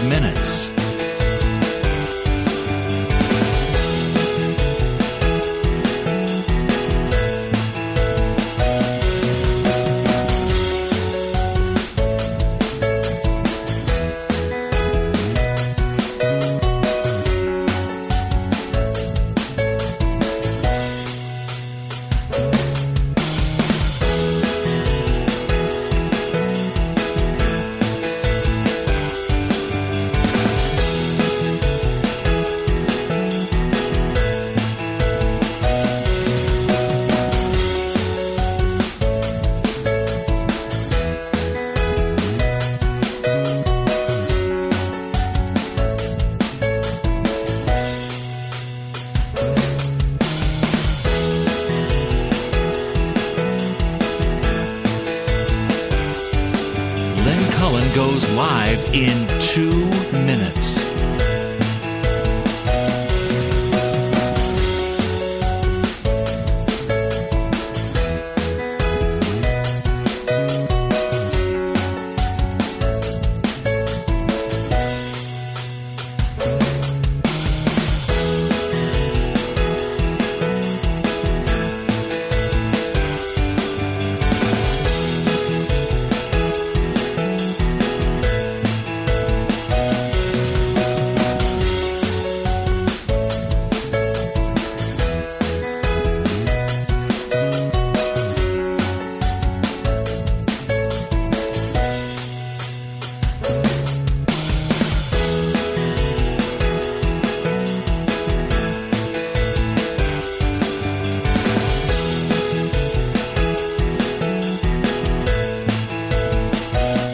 minutes. Lynn Cullen goes live in 2 minutes.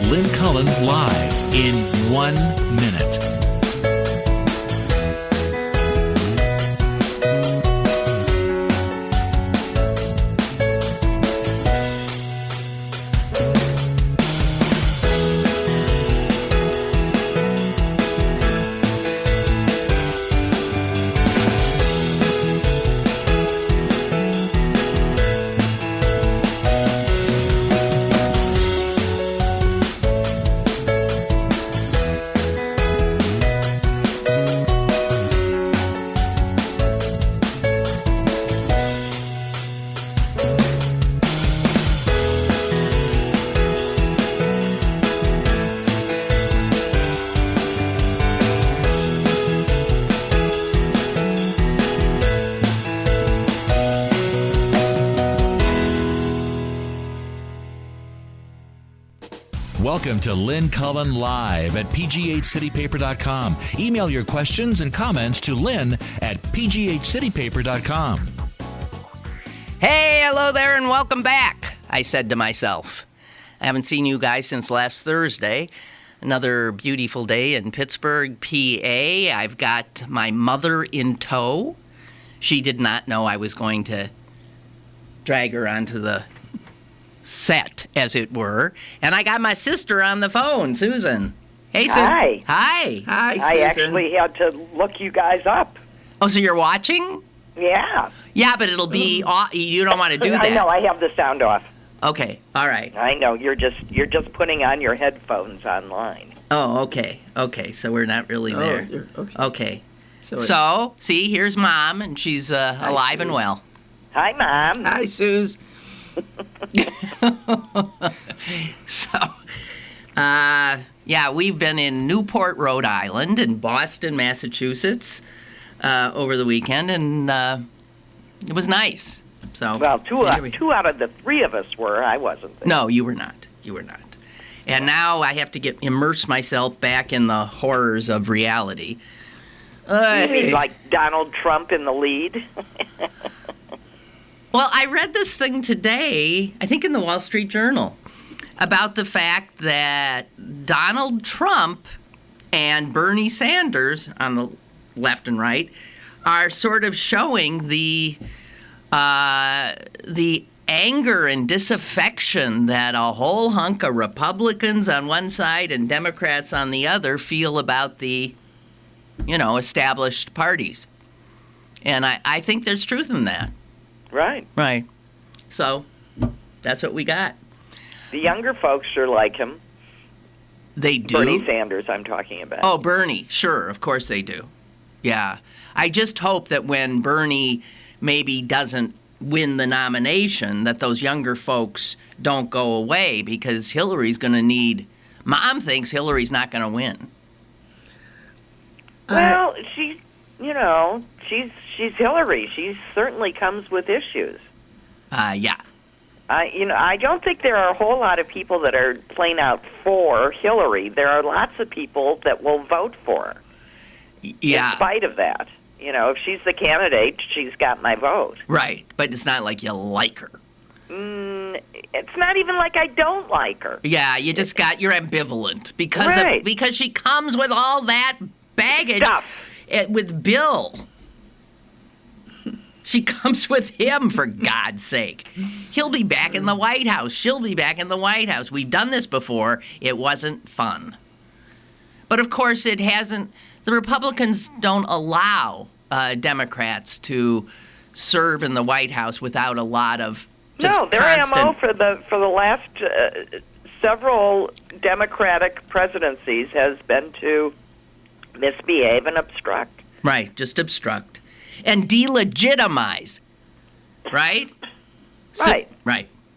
Lynn Cullen live in 1 minute. Welcome to Lynn Cullen Live at pghcitypaper.com. Email your questions and comments to Lynn at pghcitypaper.com. Hey, hello there, and welcome back, I said to myself. I haven't seen you guys since last Thursday. Another beautiful day in Pittsburgh, PA. I've got my mother in tow. She did not know I was going to drag her onto the set, as it were. And I got my sister on the phone, Susan. Hey, Susan. Hi. Hi. Hi, Susan. I actually had to look you guys up. Oh, so you're watching? Yeah. Yeah, but it'll be you don't want to do that. I know. I have the sound off. Okay. All right. I know. You're just putting on your headphones online. Oh, okay. Okay. So we're not really there. Okay. Okay. So, see, here's Mom, and she's alive and well. Hi, Mom. Hi, Suze. So, yeah, we've been in Newport, Rhode Island, and Boston, Massachusetts over the weekend, and it was nice. So, Well, two out of the three of us were. I wasn't there. No, you were not. You were not. And now I have to immerse myself back in the horrors of reality. You mean like Donald Trump in the lead? Well, I read this thing today, I think in the Wall Street Journal, about the fact that Donald Trump and Bernie Sanders on the left and right are sort of showing the anger and disaffection that a whole hunk of Republicans on one side and Democrats on the other feel about the, established parties. And I think there's truth in that. Right. Right. So that's what we got. The younger folks sure like him. They do? Bernie Sanders, I'm talking about. Oh, Bernie. Sure, of course they do. Yeah. I just hope that when Bernie maybe doesn't win the nomination, that those younger folks don't go away, because Hillary's going to need... Mom thinks Hillary's not going to win. Well, she's Hillary. She certainly comes with issues. Yeah. I don't think there are a whole lot of people that are plain out for Hillary. There are lots of people that will vote for her. Yeah. In spite of that. If she's the candidate, she's got my vote. Right, but it's not like you like her. It's not even like I don't like her. Yeah, you're ambivalent because she comes with all that baggage with Bill. She comes with him, for God's sake. He'll be back in the White House. She'll be back in the White House. We've done this before. It wasn't fun. But, of course, it hasn't. The Republicans don't allow Democrats to serve in the White House without a lot of just their MO for the last several Democratic presidencies has been to misbehave and obstruct. Right, just obstruct. And delegitimize. Right? Right.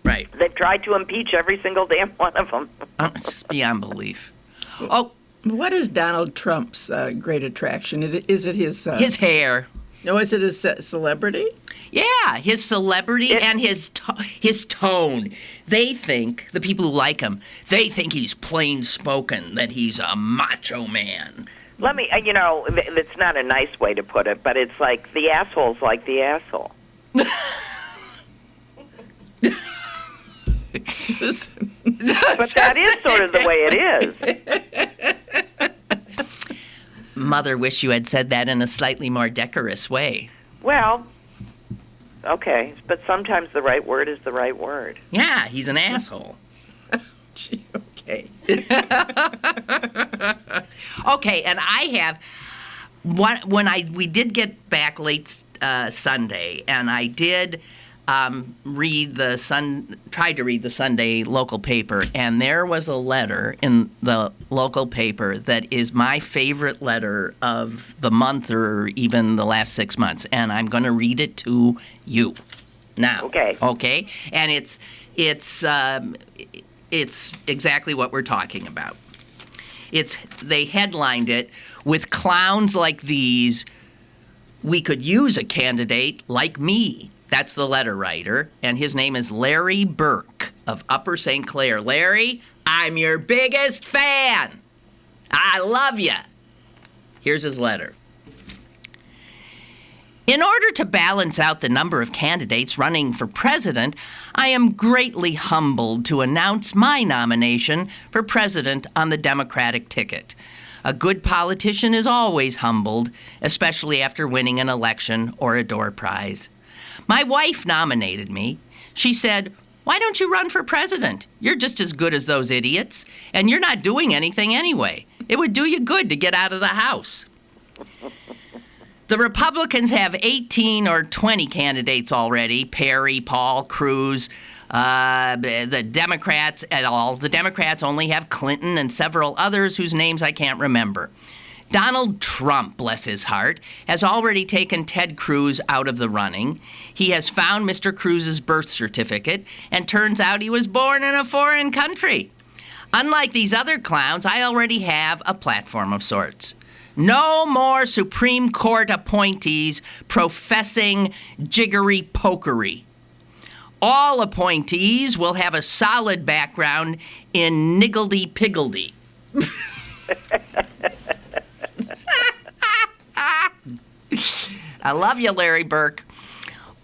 Right. They've tried to impeach every single damn one of them. It's beyond belief. Oh. What is Donald Trump's great attraction? Is it his hair? No, is it his celebrity? Yeah, his celebrity and his tone. They think, the people who like him, they think he's plain spoken, that he's a macho man. Let me, it's not a nice way to put it, but it's like the asshole's like the asshole. But that is sort of the way it is. Mother, wish you had said that in a slightly more decorous way. Well, okay, but sometimes the right word is the right word. Yeah, he's an asshole. Gee, okay. Okay, and I have we did get back late Sunday, and I did tried to read the Sunday local paper, and there was a letter in the local paper that is my favorite letter of the month or even the last 6 months, and I'm going to read it to you now. Okay, and it's exactly what we're talking about. They headlined it, "With clowns like these, we could use a candidate like me." That's the letter writer, and his name is Larry Burke of Upper St. Clair. Larry, I'm your biggest fan. I love you. Here's his letter. In order to balance out the number of candidates running for president, I am greatly humbled to announce my nomination for president on the Democratic ticket. A good politician is always humbled, especially after winning an election or a door prize. My wife nominated me. She said, "Why don't you run for president? You're just as good as those idiots, and you're not doing anything anyway. It would do you good to get out of the house." The Republicans have 18 or 20 candidates already: Perry, Paul, Cruz. The Democrats only have Clinton and several others whose names I can't remember. Donald Trump, bless his heart, has already taken Ted Cruz out of the running. He has found Mr. Cruz's birth certificate, and turns out he was born in a foreign country. Unlike these other clowns, I already have a platform of sorts. No more Supreme Court appointees professing jiggery-pokery. All appointees will have a solid background in niggledy-piggledy. I love you, Larry Burke.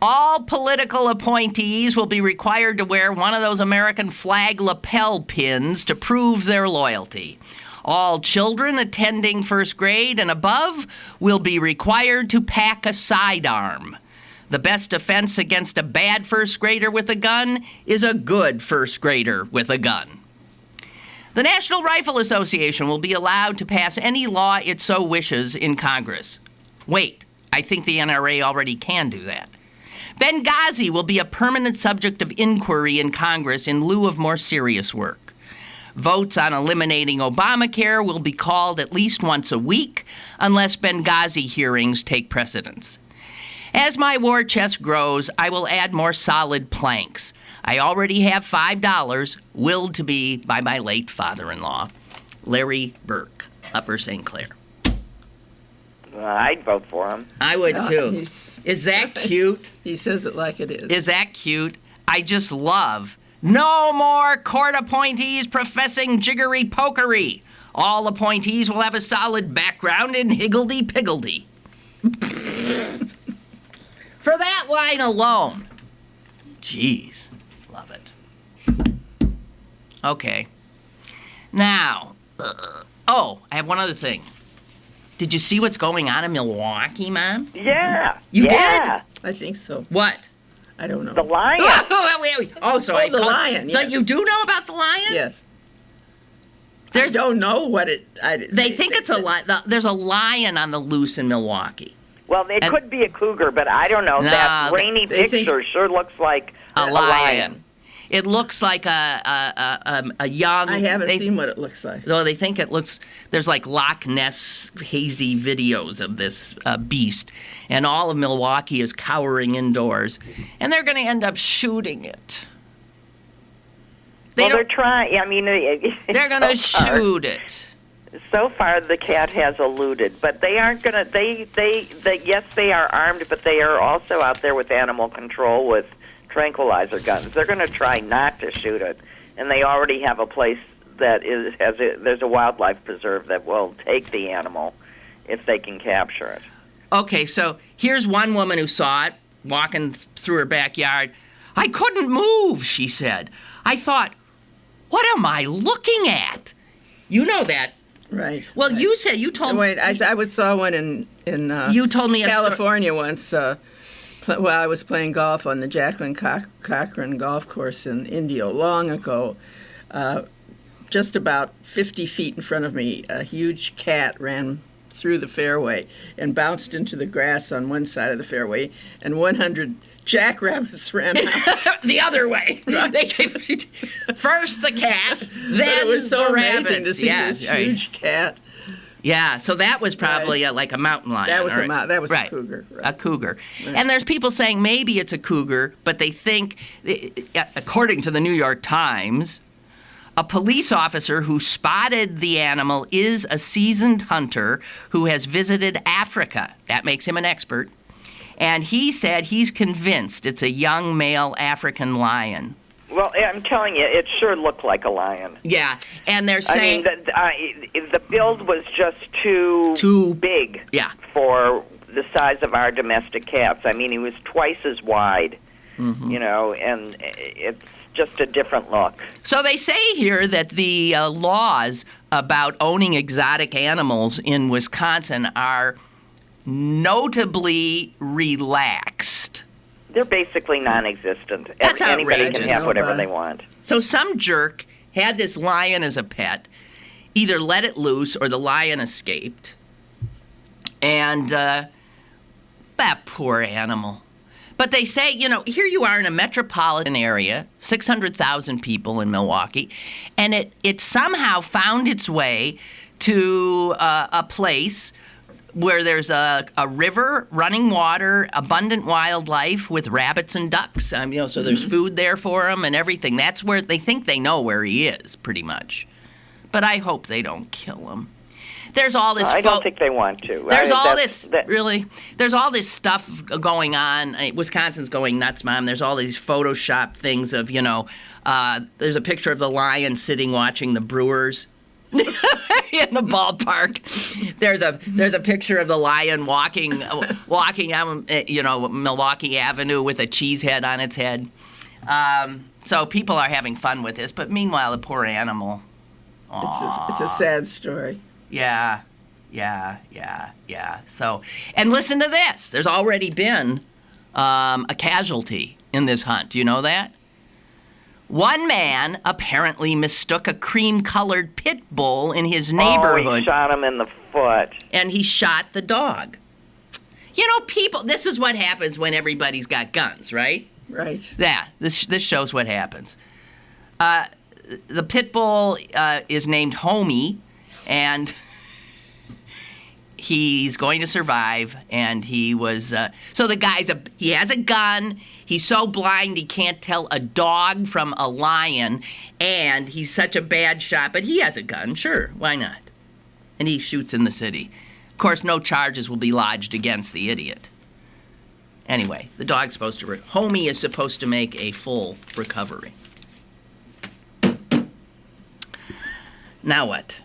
All political appointees will be required to wear one of those American flag lapel pins to prove their loyalty. All children attending first grade and above will be required to pack a sidearm. The best defense against a bad first grader with a gun is a good first grader with a gun. The National Rifle Association will be allowed to pass any law it so wishes in Congress. Wait, I think the NRA already can do that. Benghazi will be a permanent subject of inquiry in Congress in lieu of more serious work. Votes on eliminating Obamacare will be called at least once a week unless Benghazi hearings take precedence. As my war chest grows, I will add more solid planks. I already have $5 willed to be by my late father-in-law, Larry Burke, Upper St. Clair. I'd vote for him. I would too. Is that cute? He says it like it is. Is that cute? I just love. No more court appointees professing jiggery-pokery. All appointees will have a solid background in higgledy-piggledy. For that line alone. Jeez. Love it. Okay. Now, I have one other thing. Did you see what's going on in Milwaukee, Mom? Yeah. You did? I think so. What? I don't know. The lion. The lion, yes. You do know about the lion? Yes. I don't know what it... They think it's a lion. There's a lion on the loose in Milwaukee. Well, it could be a cougar, but I don't know. That grainy picture sure looks like a lion. It looks like a young... I haven't seen what it looks like. Though they think it looks... There's like Loch Ness hazy videos of this beast. And all of Milwaukee is cowering indoors. And they're going to end up shooting it. They're trying... I mean... They're going to shoot it. So far, the cat has eluded, but they aren't going to... Yes, they are armed, but they are also out there with animal control with tranquilizer guns. They're going to try not to shoot it, and they already have a place that there's a wildlife preserve that will take the animal if they can capture it. Okay, so here's one woman who saw it walking through her backyard. I couldn't move, she said. I thought, what am I looking at? You know that. Right. Well, right. you told me. Wait, I saw one in you told me California once. While I was playing golf on the Jacqueline Cochran golf course in Indio long ago, just about 50 feet in front of me, a huge cat ran through the fairway and bounced into the grass on one side of the fairway, and 100 jackrabbits ran out. The other way. Right. They came first the cat, then it was so the amazing rabbits. to see this huge cat. Yeah, so that was probably like a mountain lion. That was a cougar. Right. A cougar. Right. And there's people saying maybe it's a cougar, but they think, according to the New York Times, a police officer who spotted the animal is a seasoned hunter who has visited Africa. That makes him an expert. And he said he's convinced it's a young male African lion. Well, I'm telling you, it sure looked like a lion. Yeah, and they're saying... I mean, the build was just too big for the size of our domestic cats. I mean, he was twice as wide, and it's just a different look. So they say here that the laws about owning exotic animals in Wisconsin are notably relaxed. They're basically non-existent. That's Anybody outrageous. can have whatever they want. So some jerk had this lion as a pet, either let it loose or the lion escaped. And that poor animal. But they say, here you are in a metropolitan area, 600,000 people in Milwaukee, and it somehow found its way to a place where there's a river, running water, abundant wildlife with rabbits and ducks. So there's food there for them and everything. That's where they think they know where he is, pretty much. But I hope they don't kill him. There's all this. I don't think they want to. There's There's all this stuff going on. Wisconsin's going nuts, Mom. There's all these Photoshop things of there's a picture of the lion sitting watching the Brewers. In the ballpark, there's a picture of the lion walking down, Milwaukee Avenue with a cheese head on its head. So people are having fun with this, but meanwhile, the poor animal. It's a sad story. Yeah. So, and listen to this. There's already been a casualty in this hunt. Do you know that? One man apparently mistook a cream-colored pit bull in his neighborhood. Oh, he shot him in the foot. And he shot the dog. People, this is what happens when everybody's got guns, right? Right. Yeah, this shows what happens. the pit bull is named Homie, and he's going to survive. And he was so the guy's he has a gun. He's so blind he can't tell a dog from a lion, and he's such a bad shot. But he has a gun, sure, why not? And he shoots in the city. Of course, no charges will be lodged against the idiot. Anyway, the dog's supposed to Homie is supposed to make a full recovery. Now what?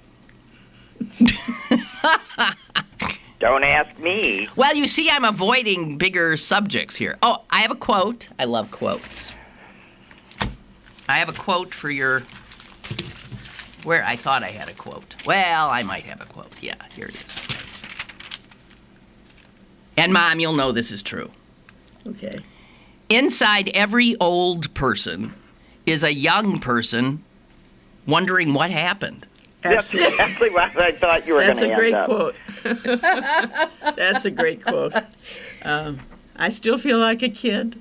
Don't ask me. Well, you see, I'm avoiding bigger subjects here. Oh, I have a quote. I love quotes. I have a quote for your... Where I thought I had a quote. Well, I might have a quote. Yeah, here it is. And, Mom, you'll know this is true. Okay. Inside every old person is a young person wondering what happened. That's Absolutely. exactly what I thought you were going That's to a great end up. quote. That's a great quote. I still feel like a kid.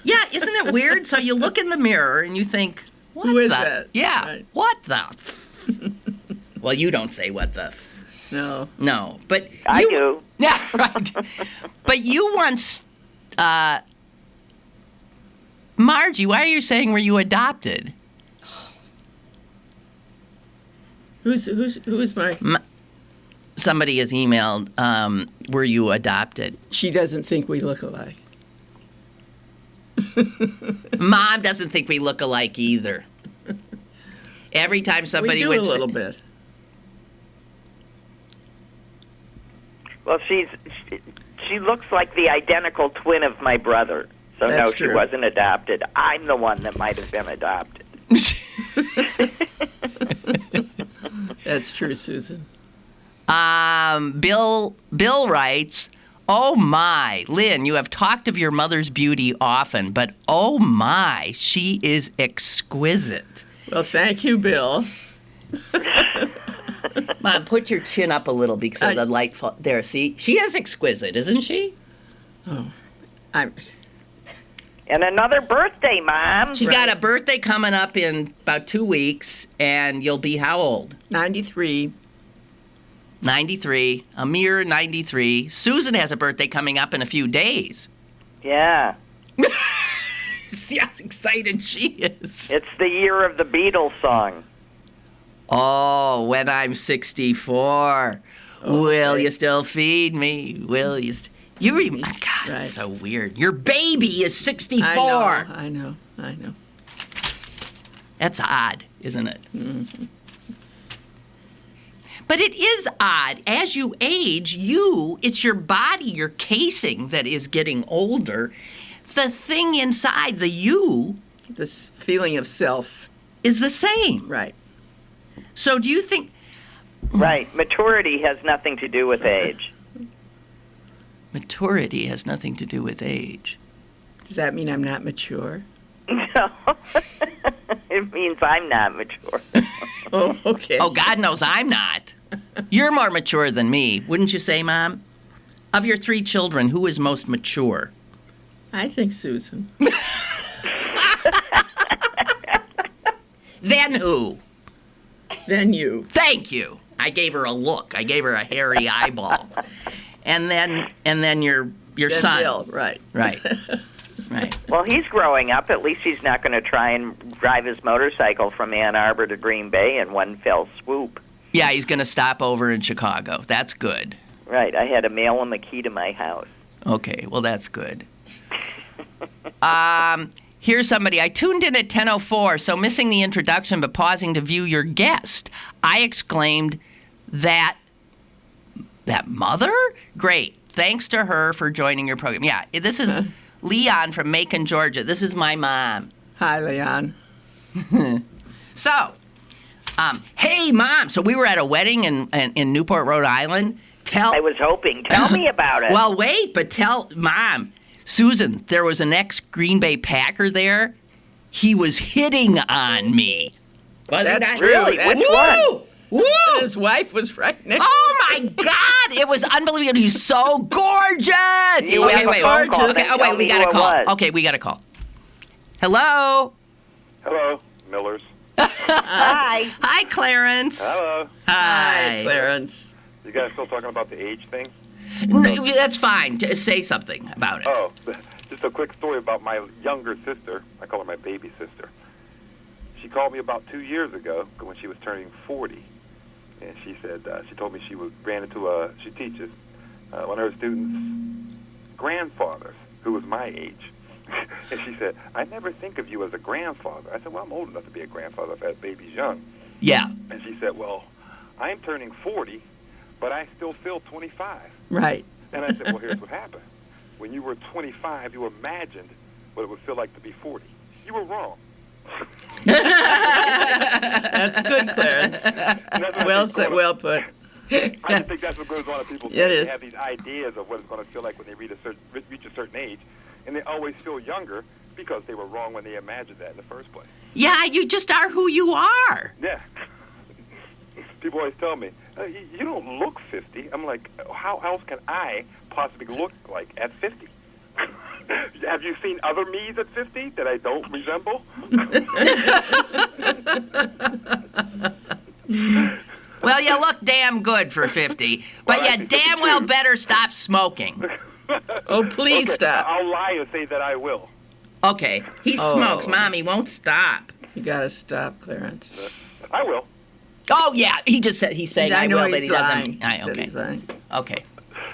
Yeah, isn't it weird? So you look in the mirror and you think, what Who is the? that? Yeah, Right. what the? Well, you don't say what the. No. No, but I you, do. Yeah, right. But you once, Margie, why are you saying were you adopted? Who is my? Somebody has emailed, were you adopted? She doesn't think we look alike. Mom doesn't think we look alike either. Every time somebody we do would a little bit. Well, she looks like the identical twin of my brother. So That's no, true. she wasn't adopted. I'm the one that might have been adopted. That's true, Susan. Bill writes, oh my, Lynn, you have talked of your mother's beauty often, but oh my, she is exquisite. Well, thank you, Bill. Mom, put your chin up a little because of the light. There, see? She is exquisite, isn't she? I'm. And another birthday, Mom. She's got a birthday coming up in about 2 weeks, and you'll be how old? 93. 93, a mere 93. Susan has a birthday coming up in a few days. Yeah. See how excited she is. It's the year of the Beatles song. Oh, when I'm 64, will Okay. you still feed me? Will you? You remember? God, Right. that's so weird. Your baby is 64. I know. That's odd, isn't it? Mm-hmm. But it is odd. As you age, it's your body, your casing that is getting older. The thing inside, the you, This feeling of self. is the same. Right. So do you think... Right. Maturity has nothing to do with age. Maturity has nothing to do with age. Does that mean I'm not mature? No. It means I'm not mature. Oh, okay. Oh, God knows I'm not. You're more mature than me, wouldn't you say, Mom? Of your 3 children, who is most mature? I think Susan. Then who? Then you. Thank you. I gave her a look. I gave her a hairy eyeball. And then your Then son. Bill, right. Right. Right. Well, he's growing up. At least he's not going to try and drive his motorcycle from Ann Arbor to Green Bay in one fell swoop. Yeah, he's going to stop over in Chicago. That's good. Right. I had to mail him a key to my house. Okay, well, that's good. Here's somebody. I tuned in at 10:04, so missing the introduction but pausing to view your guest. I exclaimed, that mother? Great. Thanks to her for joining your program. Yeah, this is Leon from Macon, Georgia. This is my mom. Hi, Leon. So, hey, Mom. So we were at a wedding in Newport, Rhode Island. I was hoping. Tell me about it. Well, wait, but tell Mom. Susan, there was an ex-Green Bay Packer there. He was hitting on me. Was he That's not? true. Really? That's Which one? Woo! His wife was right next. Oh my God! It was unbelievable. He's so gorgeous. You have a phone call. Okay, Then oh tell wait, we me got who a it call. was. Okay, we got a call. Hello. Hello, Millers. Hi. Hi, Clarence. Hello. Hi, Clarence. You guys still talking about the age thing? No, that's fine. Just say something about it. Oh, just a quick story about my younger sister. I call her my baby sister. She called me about 2 years ago when she was turning 40, and she said she told me she ran into she teaches one of her students' grandfathers who was my age, and she said, "I never think of you as a grandfather." I said, "Well, I'm old enough to be a grandfather. I've had babies young." Yeah. And she said, "Well, I'm turning 40, but I still feel 25." Right. And I said, "Well, here's what happened. When you were 25, you imagined what it would feel like to be 40. You were wrong." That's good, Clarence. Well said, well put. I just think that's what goes on in people's It heads. is. They have these ideas of what it's going to feel like when they reach a certain age, and they always feel younger because they were wrong when they imagined that in the first place. Yeah, you just are who you are. Yeah. People always tell me, you don't look 50. I'm like, how else can I possibly look like at 50? Have you seen other me's at 50 that I don't resemble? Well, you look damn good for 50, but Well, you damn well better stop smoking. Oh, please Okay, stop. I'll lie and say that I will. Okay, he smokes. Mommy won't stop. You got to stop, Clarence. I will. Oh, yeah, he just said he's saying I know will, he's but he lying. doesn't. He said he's lying. Okay.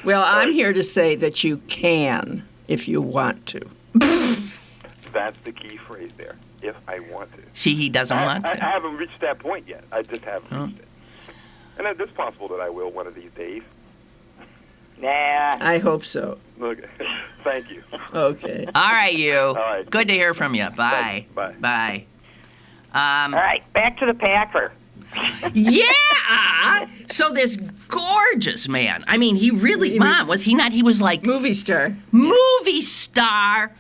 Well, I'm here to say that you can if you want to. That's the key phrase there. If I want to. See, he doesn't want I to. haven't reached that point yet. I just haven't reached it. And it's possible that I will one of these days. Nah. I hope so. Look, thank you. Okay. All right, you. All right. Good to hear from you. Bye. Bye. Bye. All right, back to the Packer. Yeah. So this gorgeous man. I mean, he really, Mom, was he not? He was like Movie star. movie star,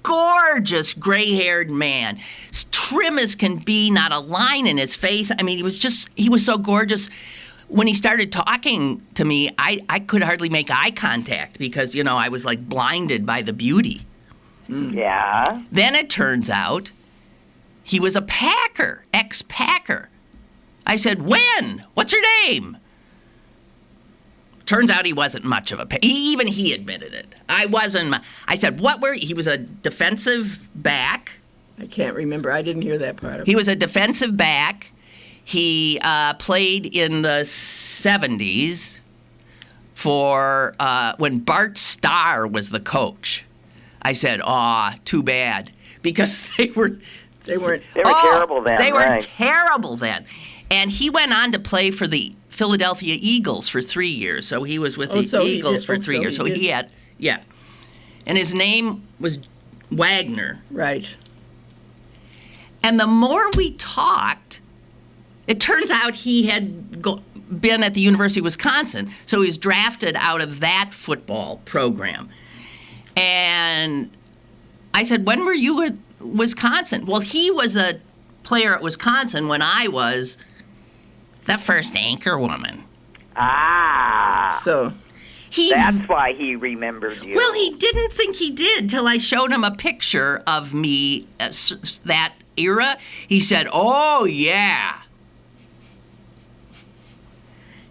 gorgeous gray-haired man, trim as can be, not a line in his face. I mean, he was so gorgeous. When he started talking to me, I could hardly make eye contact because, I was like blinded by the beauty. Yeah. Then it turns out he was a Packer, ex-Packer. I said, when? What's your name? Turns out he wasn't much of a Packer. Even he admitted it. I said, what were you? He was a defensive back. I can't remember. I didn't hear that part of it. He was a defensive back. He played in the 70s for when Bart Starr was the coach. I said, too bad. Because they weren't terrible then. They were right. terrible then. And he went on to play for the Philadelphia Eagles for 3 years. So he was with the Eagles for 3 years. So he had, And his name was Wagner. Right. And the more we talked, it turns out he had been at the University of Wisconsin, so he was drafted out of that football program. And I said, when were you at Wisconsin? Well, he was a player at Wisconsin when I was the first anchor woman. Ah. So that's why he remembered you. Well, he didn't think he did till I showed him a picture of me that era. He said, oh, yeah.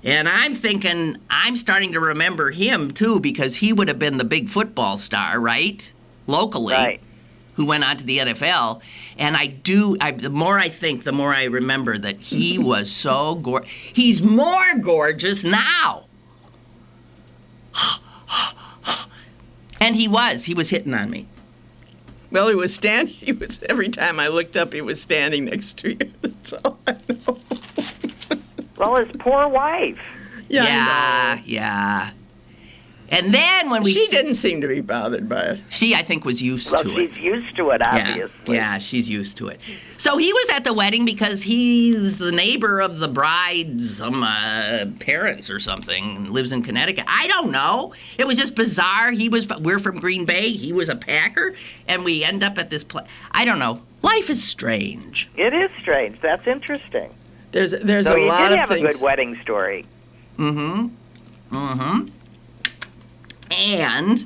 And I'm thinking, I'm starting to remember him, too, because he would have been the big football star, right? Locally. Right. Who went on to the NFL. And the more I think, the more I remember that he was so gorgeous. He's more gorgeous now. And he was hitting on me. Well, every time I looked up, he was standing next to you. That's all I know. Well, his poor wife. Yeah. And then when she didn't seem to be bothered by it. She, I think, was used to it. Well, she's used to it, obviously. Yeah, she's used to it. So he was at the wedding because he's the neighbor of the bride's parents or something, lives in Connecticut. I don't know. It was just bizarre. We're from Green Bay. He was a Packer, and we end up at this place. I don't know. Life is strange. It is strange. That's interesting. There's so a lot of things. So you did have a good wedding story. Mm-hmm. And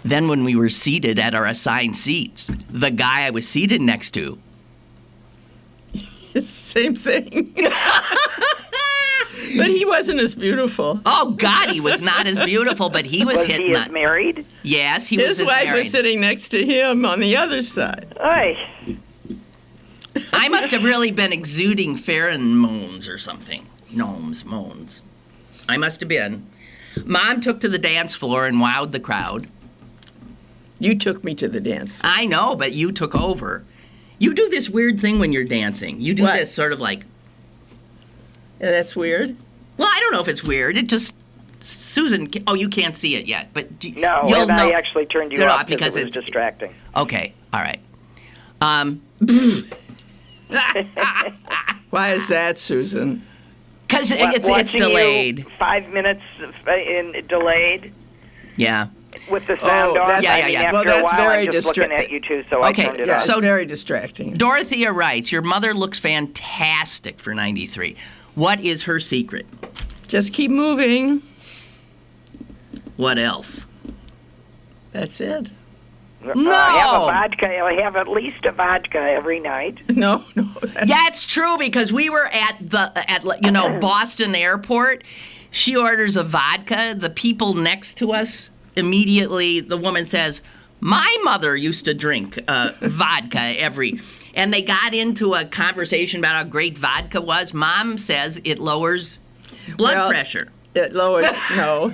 then when we were seated at our assigned seats, the guy I was seated next to Same thing. But he wasn't as beautiful. Oh, God, he was not as beautiful, but he was hitting he on. married? Yes, he was His wife married. was sitting next to him on the other side. Oy. I must have really been exuding pheromones or something. Moans. I must have been. Mom took to the dance floor and wowed the crowd. You took me to the dance. I know, but you took over. You do this weird thing when you're dancing. You do What? this sort of like, Yeah, that's weird. well, I don't know if it's weird. It just, Susan, you can't see it yet, but No, you'll and know. I actually turned you No, off because because it was it's distracting. Okay, all right. Why is that, Susan? Because it's Watching delayed. You 5 minutes delayed Yeah. with the sound Oh, on. that's- Yeah, I yeah, mean, yeah. after Well, a that's while, very I'm just looking distra- at you two, so Okay, I turned it Yeah, off. So- it's very distracting. Dorothea writes, your mother looks fantastic for 93. What is her secret? Just keep moving. What else? That's it. No! Have a vodka. I have at least a vodka every night. No. That's true, because we were at Boston Airport. She orders a vodka. The people next to us, immediately, the woman says, my mother used to drink vodka and they got into a conversation about how great vodka was. Mom says it lowers blood pressure. It lowers,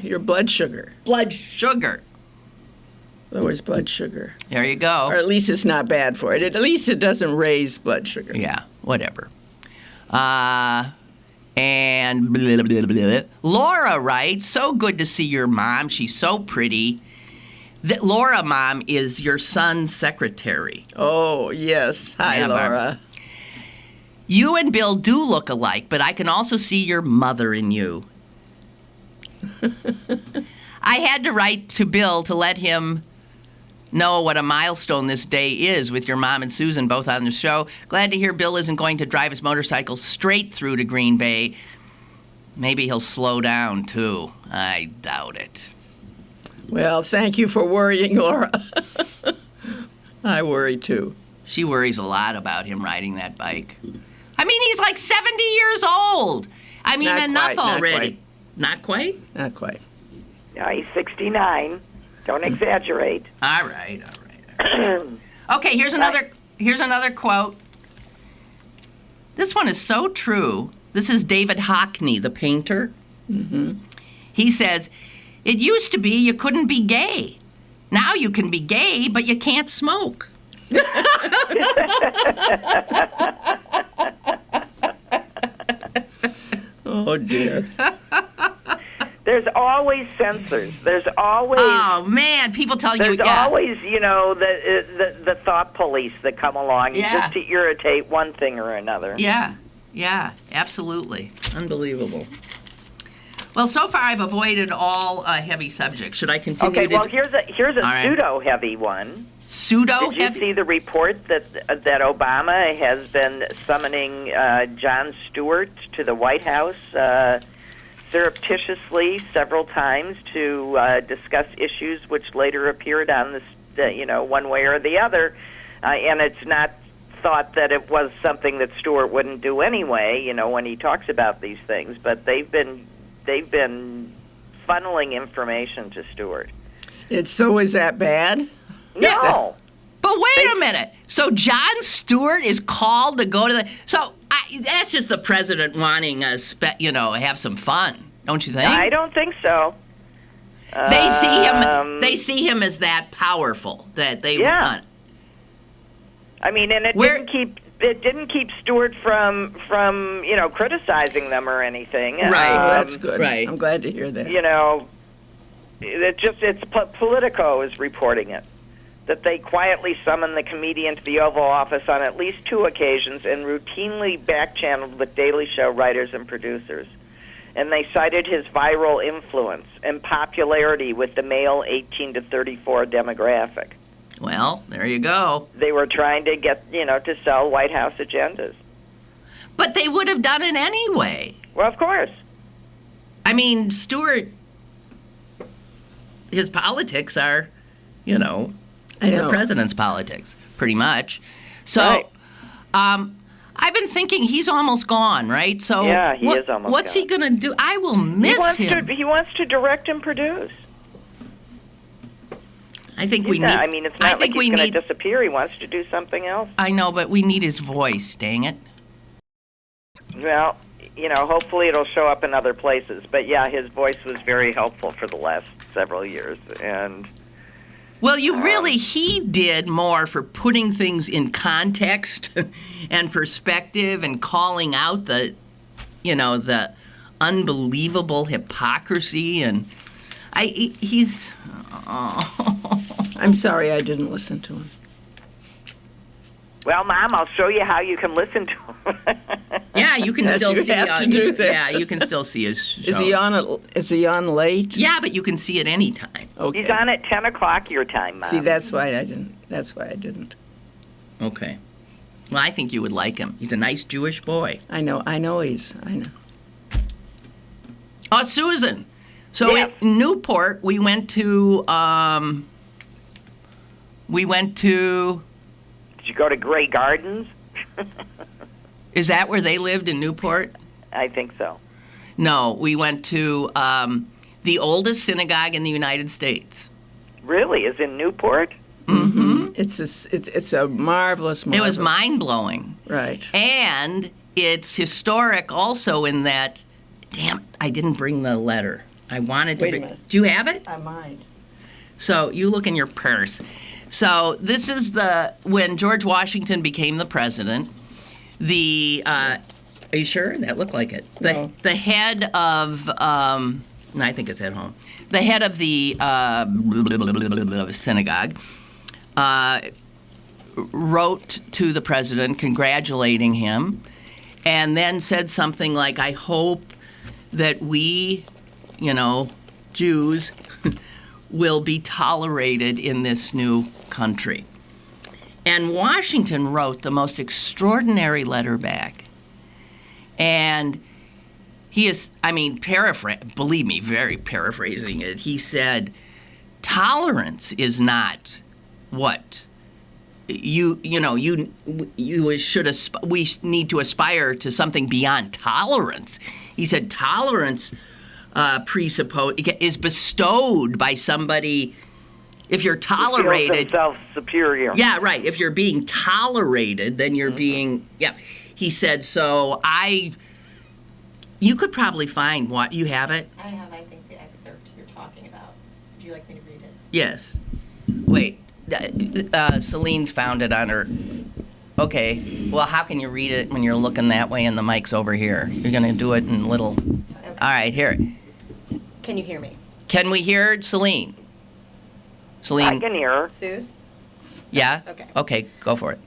your blood sugar. Blood sugar. Lowers blood sugar. There you go. Or at least it's not bad for it. At least it doesn't raise blood sugar. Yeah, whatever. And blah, blah, blah, blah. Laura writes, so good to see your mom. She's so pretty. Laura, Mom, is your son's secretary. Oh, yes. Hi, Yeah, Barb. Laura. You and Bill do look alike, but I can also see your mother in you. I had to write to Bill to let him know what a milestone this day is with your mom and Susan both on the show. Glad to hear Bill isn't going to drive his motorcycle straight through to Green Bay. Maybe he'll slow down, too. I doubt it. Well, thank you for worrying, Laura. I worry, too. She worries a lot about him riding that bike. I mean, he's like 70 years old. I mean, Not enough quite, not already. quite. Not quite? Not quite. No, he's 69. Don't exaggerate. All right. Okay, here's another quote. This one is so true. This is David Hockney, the painter. Mm-hmm. He says, it used to be you couldn't be gay. Now you can be gay, but you can't smoke. Oh, dear. There's always censors. There's always... Oh, man, people tell you, There's yeah. always, the thought police that come along just to irritate one thing or another. Yeah, absolutely. Unbelievable. Well, so far I've avoided all heavy subjects. Should I continue? Okay, well, here's a All right. pseudo-heavy one. Pseudo Did you heavy? see the report that Obama has been summoning Jon Stewart to the White House surreptitiously several times to discuss issues which later appeared on this, one way or the other, and it's not thought that it was something that Stewart wouldn't do anyway, when he talks about these things, but they've been funneling information to Stewart. So is that bad? No. But wait a minute. So Jon Stewart is called to go to the... So that's just the president wanting us, have some fun, don't you think? I don't think so. They see him as that powerful that they want. I mean, and it didn't keep Stewart from criticizing them or anything. Right. Oh, that's good. Right. I'm glad to hear that. It's Politico is reporting it, that they quietly summoned the comedian to the Oval Office on at least 2 occasions and routinely back-channeled with Daily Show writers and producers. And they cited his viral influence and popularity with the male 18 to 34 demographic. Well, there you go. They were trying to get, to sell White House agendas. But they would have done it anyway. Well, of course. I mean, Stewart, his politics are, the president's politics, pretty much. So, Right. I've been thinking he's almost gone, right? So Yeah, he is almost what's gone. he going to do? I will miss him. He wants to direct and produce. I think we need. I mean, it's I not like think he's we going need. to disappear. He wants to do something else. I know, but we need his voice. Dang it. Well, hopefully it'll show up in other places. But yeah, his voice was very helpful for the last several years. And Well, he did more for putting things in context and perspective and calling out the unbelievable hypocrisy he's. Oh. I'm sorry I didn't listen to him. well, Mom, I'll show you how you can listen to him. Yeah, you can Yes, still you see. have to do that. Yeah, you can still see his show. Is he on late? Yeah, but you can see it anytime. Okay. He's on at 10 o'clock your time, Mom. See, that's why I didn't. Okay. Well, I think you would like him. He's a nice Jewish boy. I know. I know. Oh, Susan. So Yes. in Newport, we went to. Did you go to Grey Gardens? Is that where they lived in Newport? I think so. No, we went to the oldest synagogue in the United States. Really? Is in Newport? Mm-hmm. It's a marvelous. It was mind-blowing. Right. And it's historic also in that, damn it, I didn't bring the letter. I wanted to Wait a bring. minute. Do you have it? I mind. So you look in your purse. So this is when George Washington became the president. Are you sure? That looked like it. No. The head of, I think it's at home. The head of the synagogue wrote to the president congratulating him, and then said something like, "I hope that we, Jews, will be tolerated in this new country." And Washington wrote the most extraordinary letter back. And he is, believe me, very paraphrasing it. He said, tolerance is not what we need to aspire to something beyond tolerance. He said tolerance is bestowed by somebody. If you're tolerated, Feels himself superior. yeah, right. If you're being tolerated, then you're being, yeah. He said, you could probably find what, you have it? I have, I think, the excerpt you're talking about. Would you like me to read it? Yes. Wait, Celine's found it on her. Okay, well, how can you read it when you're looking that way and the mic's over here? You're going to do it in little. Okay. All right, here. Can you hear me? Can we hear Celine? Celine? I can hear her. Suze? Yeah? Okay. Okay, go for it.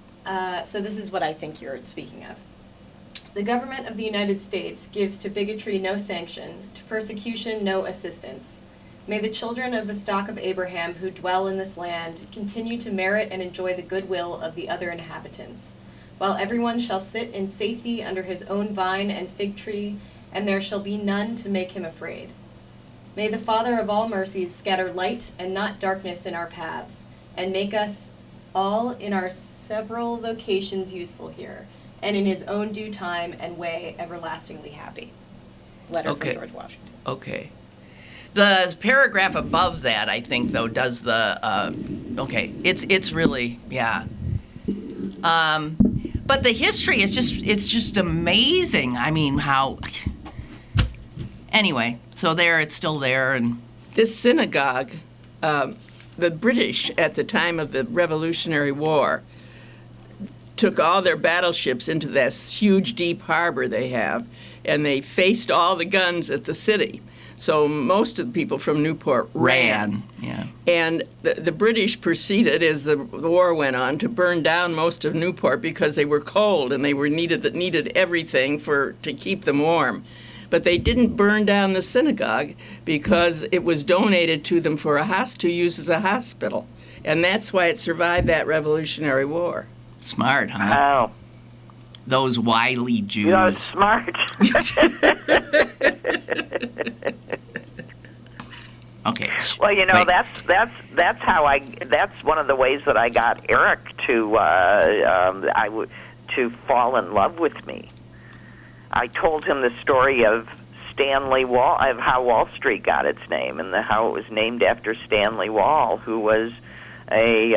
So this is what I think you're speaking of. The government of the United States gives to bigotry no sanction, to persecution no assistance. May the children of the stock of Abraham who dwell in this land continue to merit and enjoy the goodwill of the other inhabitants, while everyone shall sit in safety under his own vine and fig tree, and there shall be none to make him afraid. May the Father of all mercies scatter light and not darkness in our paths, and make us all in our several vocations useful here, and in his own due time and way everlastingly happy. Letter Okay. from George Washington. Okay. The paragraph above that, I think, though, does the, it's really, yeah. But the history is it's just amazing. I mean, how, anyway, so it's still there. And This synagogue, the British at the time of the Revolutionary War took all their battleships into this huge deep harbor they have, and they faced all the guns at the city. So most of the people from Newport ran. yeah. And the British proceeded, as the war went on, to burn down most of Newport because they were cold and they needed everything to keep them warm. But they didn't burn down the synagogue because it was donated to them to use as a hospital. And that's why it survived that Revolutionary War. Smart, huh? Wow. Those wily Jews. You're smart. Okay. Well, Wait. that's how that's one of the ways that I got Eric to to fall in love with me. I told him the story of of how Wall Street got its name, and how it was named after Stanley Wall, who was a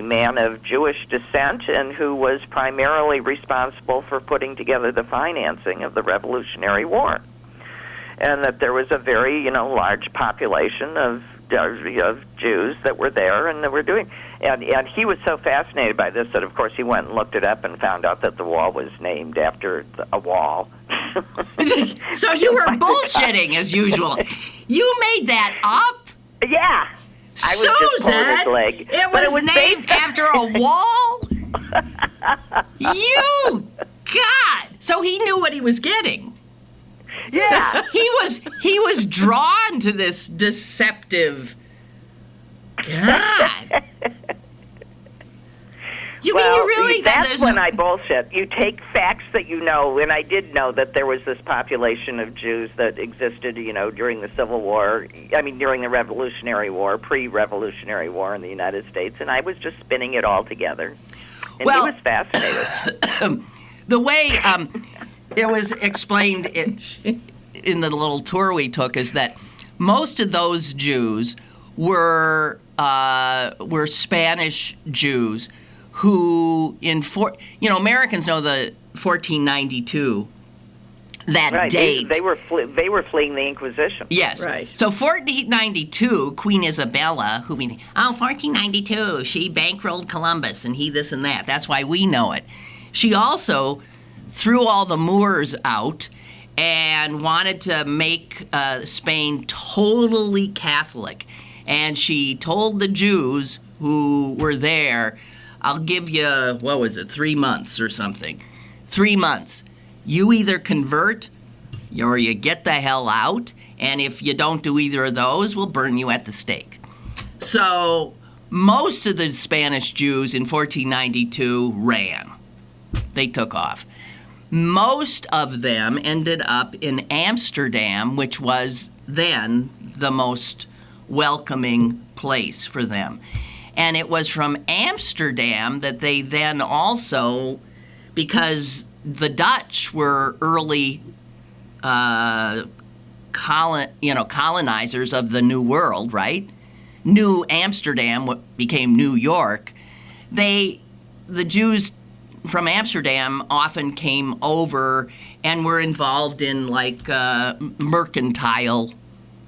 man of Jewish descent and who was primarily responsible for putting together the financing of the Revolutionary War, and that there was a very large population of Jews that were there and that were doing. And he was so fascinated by this that, of course, he went and looked it up and found out that the wall was named after a wall. So you were bullshitting as usual. You made that up? Yeah. I was just pulling his leg. It was named after a wall? You God! So he knew what he was getting. Yeah. He was drawn to this deceptive. God. You really? That's when I bullshit. You take facts that you know, and I did know that there was this population of Jews that existed, during the Civil War. I mean, during the Revolutionary War, pre-Revolutionary War in the United States, and I was just spinning it all together. And he was fascinated. The way it was explained in the little tour we took is that most of those Jews were Spanish Jews who Americans know the 1492 right. date. They were fleeing the Inquisition. Yes. Right. So 1492, Queen Isabella, 1492, she bankrolled Columbus and he this and that. That's why we know it. She also threw all the Moors out and wanted to make Spain totally Catholic. And she told the Jews who were there, I'll give you, 3 months or something. 3 months. You either convert or you get the hell out, and if you don't do either of those, we'll burn you at the stake. So most of the Spanish Jews in 1492 ran. They took off. Most of them ended up in Amsterdam, which was then the most welcoming place for them. And it was from Amsterdam that they then also, because the Dutch were early colonizers of the New World, right? New Amsterdam became New York. The Jews from Amsterdam often came over and were involved in mercantile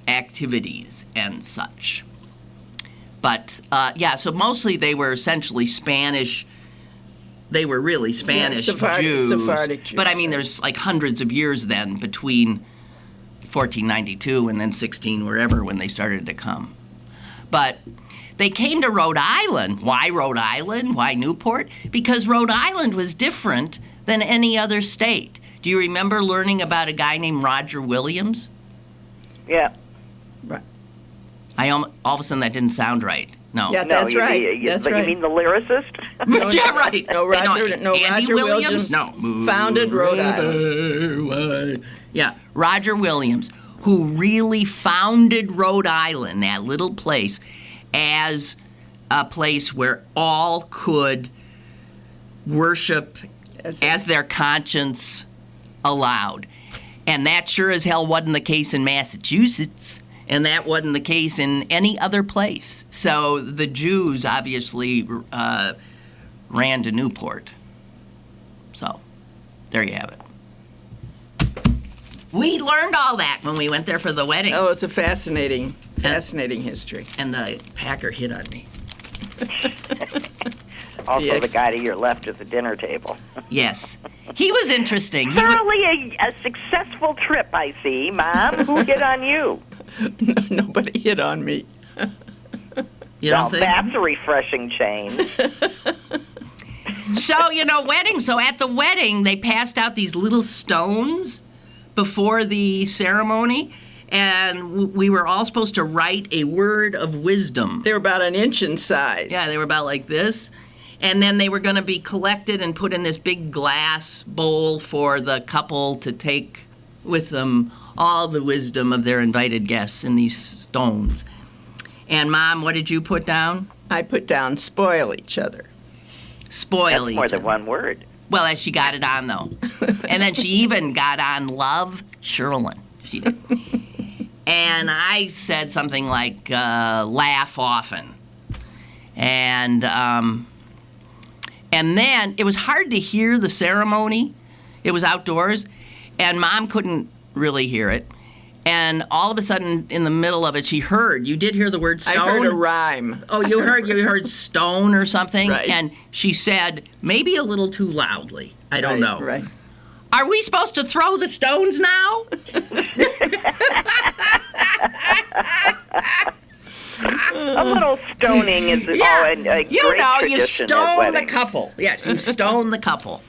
activities and such. But so mostly they were essentially Spanish. They were really Spanish Jews. Sephardic Jews. But I mean, there's hundreds of years then between 1492 and then 16 wherever when they started to come. But they came to Rhode Island. Why Rhode Island? Why Newport? Because Rhode Island was different than any other state. Do you remember learning about a guy named Roger Williams? Yeah. Right. All of a sudden that didn't sound right. No. Yeah, that's right. That's right. You mean the lyricist? Yeah, right. No, Roger Williams. No. Founded Rhode Island. Yeah, Roger Williams, who really founded Rhode Island, that little place, as a place where all could worship as their conscience allowed. And that sure as hell wasn't the case in Massachusetts. And that wasn't the case in any other place. So the Jews obviously ran to Newport. So there you have it. We learned all that when we went there for the wedding. Oh, it's a fascinating history. And the Packer hit on me. Also, the guy to your left at the dinner table. Yes. He was interesting. Thoroughly a successful trip, I see. Mom, who hit on you? Nobody hit on me. You don't think? That's a refreshing change. So, wedding. So at the wedding, they passed out these little stones before the ceremony, and we were all supposed to write a word of wisdom. They were about an inch in size. Yeah, they were about like this. And then they were going to be collected and put in this big glass bowl for the couple to take with them all the wisdom of their invited guests in these stones. And, Mom, what did you put down? I put down spoil each other. Spoil That's more eating. than one word. Well, as she got it on, though. And then she even got on Love Sherlin. She did. And I said something like, laugh often. And then it was hard to hear the ceremony. It was outdoors, and Mom couldn't really hear it. And all of a sudden, in the middle of it, she heard. You did hear the word stone? I heard a rhyme. Oh, you heard stone or something? Right. And she said, maybe a little too loudly. I don't know. Right. Are we supposed to throw the stones now? A little stoning is a great you tradition at stone the weddings. couple. Yes, you stone the couple.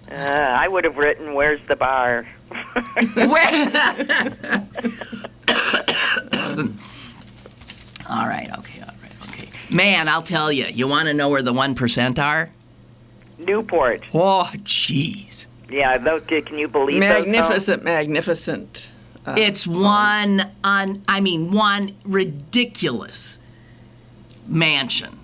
I would have written, "Where's the bar?" All right, okay. Man, I'll tell you. You want to know where the 1% are? Newport. Oh, jeez. Yeah, those. Can you believe those homes? Magnificent. It's one ridiculous mansion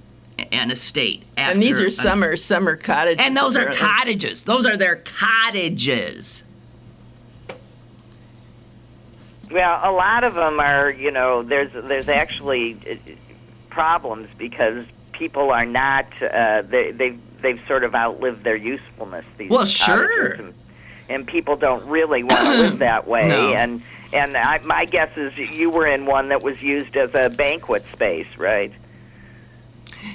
and estate. And these are after summer cottages. And those are apparently. cottages. Those are their cottages. Well, a lot of them are. There's actually problems because people are not. They've sort of outlived their usefulness. These Well, cottages, sure. and people don't really want to live that way. No. And my guess is you were in one that was used as a banquet space, right?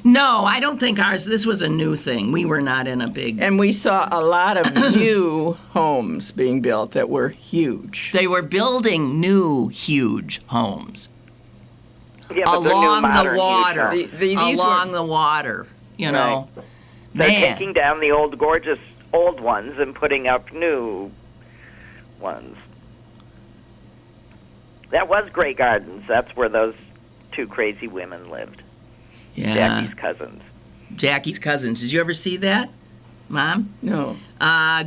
No, I don't think ours. This was a new thing. We were not in a big. And we saw a lot of new homes being built that were huge. They were building new, huge homes Yeah, but they're new, along the modern, water. huge homes. These Along were- the water. You know, They're man. taking down the old, gorgeous old ones and putting up new ones. That was Grey Gardens. That's where those two crazy women lived. Yeah. Jackie's cousins. Jackie's cousins. Did you ever see that, Mom? No.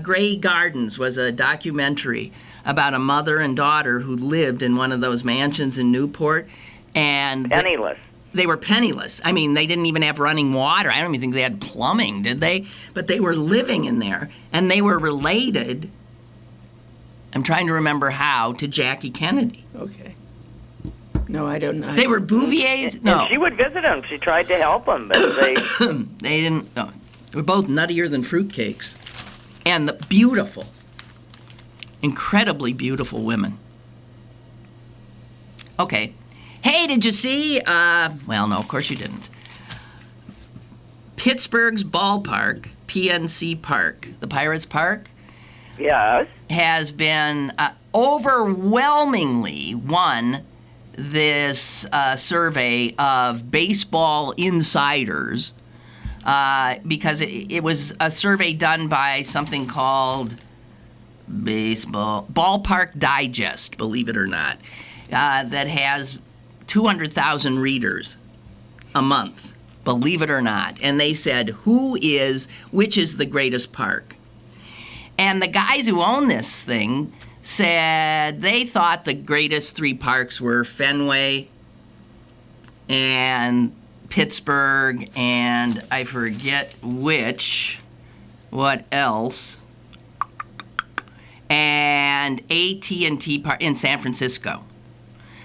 Grey Gardens was a documentary about a mother and daughter who lived in one of those mansions in Newport, and Penniless. they were penniless. I mean, they didn't even have running water. I don't even think they had plumbing, did they? But they were living in there, and they were related. I'm trying to remember how to Jackie Kennedy. Okay. No, I don't know. They were Bouvier's. No, And she would visit them. She tried to help them, but they... they didn't. No. They were both nuttier than fruitcakes, and beautiful, incredibly beautiful women. Okay. Hey, did you see? Well, no, of course you didn't. Pittsburgh's ballpark, PNC Park, the Pirates Park, Yes. has been overwhelmingly won this survey of baseball insiders because it was a survey done by something called Ballpark Digest, believe it or not, that has 200,000 readers a month, believe it or not. And they said, which is the greatest park? And the guys who own this thing said they thought the greatest three parks were Fenway and Pittsburgh and I forget what else, and AT&T Park in San Francisco.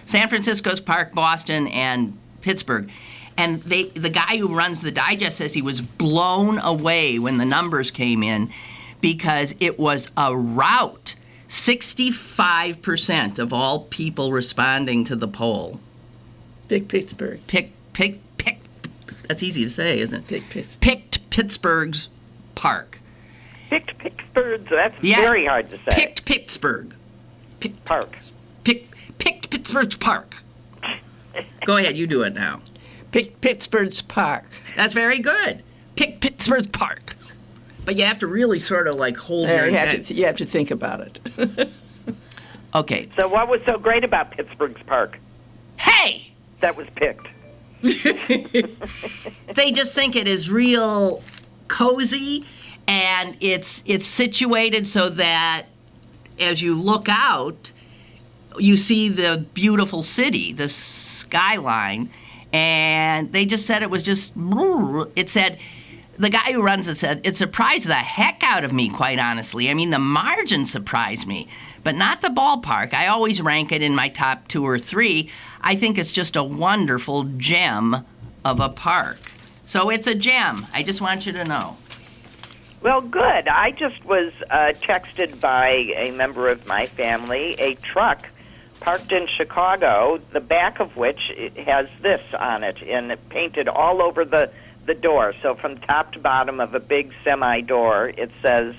San Francisco's Park, Boston, and Pittsburgh. And the guy who runs the Digest says he was blown away when the numbers came in because it was a rout. 65% of all people responding to the poll Big Pittsburgh. picked. That's easy to say, isn't it? Big Pittsburgh. Picked Pittsburgh's park. Picked Pittsburgh. That's Yeah. very hard to say. Picked Pittsburgh. Parks. Picked Pittsburgh's park. Go ahead, you do it now. Big Pittsburgh's Park. That's very good. Picked Pittsburgh's park. But you have to really sort of like hold There, your you head. have to think about it. Okay. So what was so great about Pittsburgh's park Hey! that was picked? They just think it is real cozy, and it's situated so that as you look out, you see the beautiful city, the skyline, and they just said it was just, it said, the guy who runs it said, it surprised the heck out of me, quite honestly. I mean, the margin surprised me, but not the ballpark. I always rank it in my top 2 or 3. I think it's just a wonderful gem of a park. So it's a gem. I just want you to know. Well, good. I just was texted by a member of my family, a truck parked in Chicago, the back of which it has this on it, and it painted all over the door. So from top to bottom of a big semi-door, it says,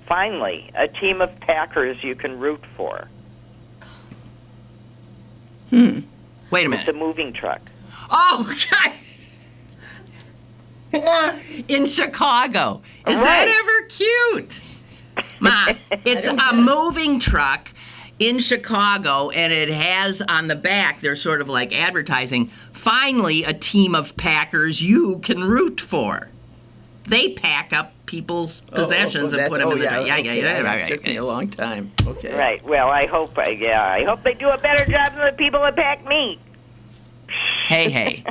"Finally, a team of Packers you can root for." Wait a minute. It's a moving truck. Oh, God. In Chicago. Is Right. that ever cute? Ma, it's a moving truck in Chicago, and it has on the back, they're sort of like advertising, "Finally, a team of Packers you can root for." They pack up people's possessions and put them in the truck. Yeah, Right. It took me a long time. Okay. Right. Well, I hope they do a better job than the people that pack meat. Hey.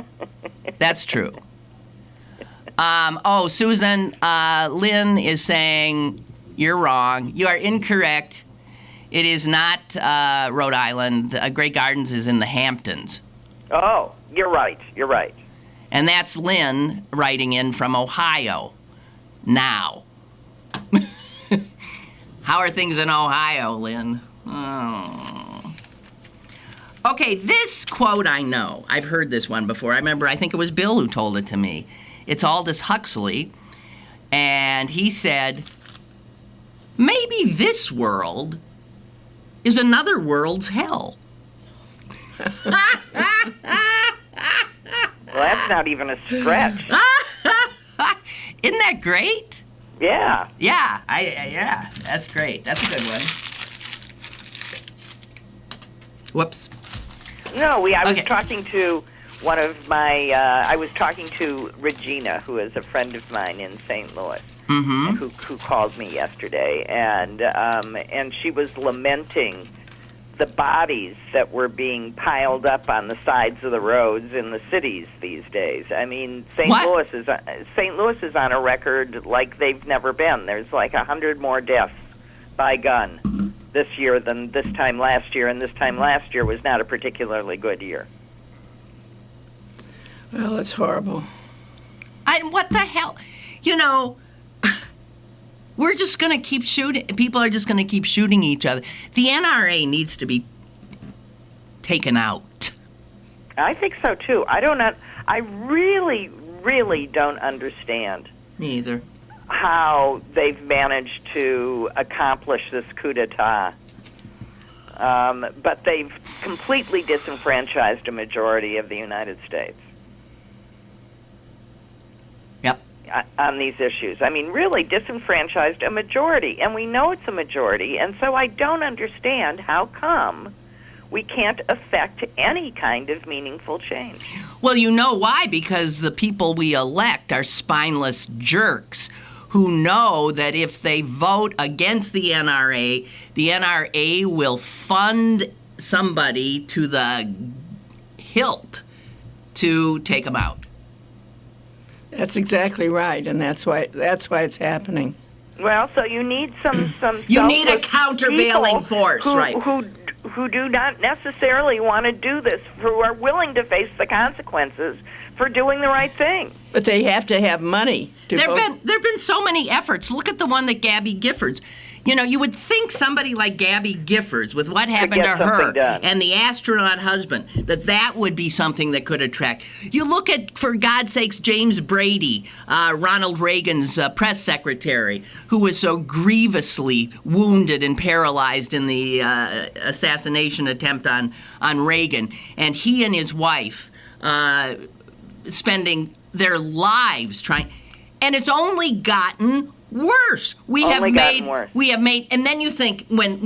That's true. Susan, Lynn is saying you're wrong. You are incorrect. It is not Rhode Island. Grey Gardens is in the Hamptons. Oh, you're right. And that's Lynn writing in from Ohio. Now. How are things in Ohio, Lynn? Oh. Okay, this quote I know. I've heard this one before. I think it was Bill who told it to me. It's Aldous Huxley, and he said, "Maybe this world is another world's hell." Well, that's not even a stretch. Isn't that great? Yeah. Yeah, yeah, that's great. That's a good one. Whoops. No, I was Okay. talking to one of my. I was talking to Regina, who is a friend of mine in St. Louis, who called me yesterday, and she was lamenting the bodies that were being piled up on the sides of the roads in the cities these days. I mean, St. Louis is on a record like they've never been. There's like 100 more deaths by gun this year than this time last year, and this time last year was not a particularly good year. Well, it's horrible. What the hell? We're just going to keep shooting. People are just going to keep shooting each other. The NRA needs to be taken out. I think so too. I really, really don't understand Neither. how they've managed to accomplish this coup d'etat. But they've completely disenfranchised a majority of the United States. Yep. On these issues. I mean, really disenfranchised a majority, and we know it's a majority, and so I don't understand how come we can't affect any kind of meaningful change. Well, you know why? Because the people we elect are spineless jerks who know that if they vote against the NRA will fund somebody to the hilt to take them out. That's exactly right, and that's why it's happening. Well, so you need some You need a selfless countervailing people force, right? Who do not necessarily want to do this, who are willing to face the consequences for doing the right thing. But they have to have money to vote. There've been so many efforts. Look at the one that Gabby Giffords. You would think somebody like Gabby Giffords, with what happened to her and the astronaut husband, that would be something that could attract. You look at, for God's sakes, James Brady, Ronald Reagan's press secretary, who was so grievously wounded and paralyzed in the assassination attempt on Reagan, and he and his wife spending their lives trying, and it's only gotten worse. We have made, and then you think when